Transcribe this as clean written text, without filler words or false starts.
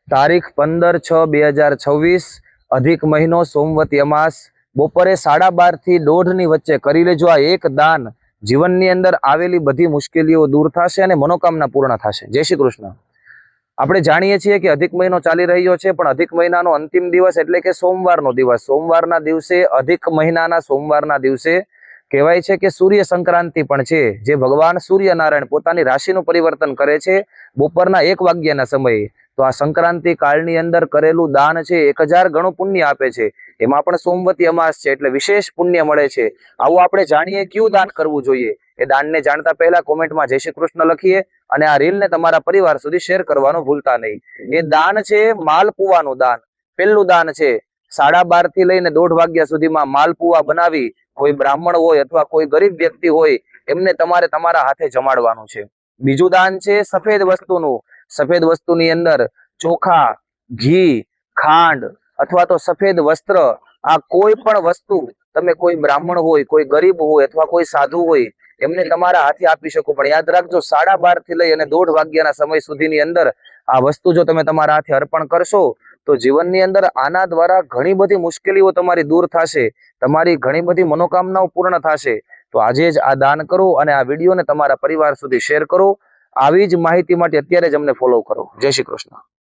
તારીખ 15/6/2026 અધિક મહિનો સોમવતી અમાસ બપોરે 12:30 થી 1:30 ની વચ્ચે કરી લેજો આ એક દાન। જીવનની અંદર આવેલી બધી મુશ્કેલીઓ દૂર થશે અને મનોકામના પૂર્ણ થશે। જય શ્રી કૃષ્ણ। આપણે જાણીએ છીએ કે અધિક મહિનો ચાલી રહ્યો છે, પણ અધિક મહિનાનો અંતિમ દિવસ એટલે કે સોમવારનો દિવસ, સોમવારના દિવસે અધિક મહિનાના સોમવારના દિવસે કહેવાય છે કે સૂર્ય સંક્રાંતિ પણ છે, જે ભગવાન સૂર્યનારાયણ પોતાની રાશિનું પરિવર્તન કરે છે બપોરના 1 વાગ્યાના સમયે। તો આ સંક્રાંતિ કાળની અંદર કરેલું દાન છે 1000 ગણું પુણ્ય આપે છે। એમાં પણ સોમવતી અમાસ છે એટલે વિશેષ પુણ્ય મળે છે। આવું આપણે જાણીએ કયું દાન કરવું જોઈએ। એ દાનને જાણતા પહેલા કોમેન્ટમાં જય શ્રી કૃષ્ણ લખીએ અને આ રીલને તમારા પરિવાર સુધી શેર કરવાનું ભૂલતા નહીં। એ દાન છે માલપુવાનું દાન। પહેલું દાન છે 12:30 થી લઈને 1:30 વાગ્યા સુધીમાં માલપુવા બનાવી કોઈ બ્રાહ્મણ હોય અથવા કોઈ ગરીબ વ્યક્તિ હોય એમને તમારે તમારા હાથે જમાડવાનું છે। બીજું દાન છે સફેદ વસ્તુનું। સફેદ વસ્તુની અંદર ચોખા, ઘી, ખાંડ અથવા તો સફેદ વસ્ત્ર, આ કોઈ પણ વસ્તુ તમે કોઈ બ્રાહ્મણ હોય, કોઈ ગરીબ હોય અથવા કોઈ સાધુ હોય એમને તમારા હાથે આપી શકો। પણ યાદ રાખજો 12:30 થી લઈ અને 1:30 વાગ્યાના સમય સુધીની અંદર આ વસ્તુ જો તમે તમારા હાથે અર્પણ કરશો તો જીવનની અંદર આના દ્વારા ઘણી બધી મુશ્કેલીઓ તમારી દૂર થશે, તમારી ઘણી બધી મનોકામનાઓ પૂર્ણ થશે। તો આજે જ આ દાન કરો અને આ વિડીયોને તમારા પરિવાર સુધી શેર કરો। આવી જ માહિતી માટે અત્યારે જ અમને ફોલો કરો। જય શ્રી કૃષ્ણ।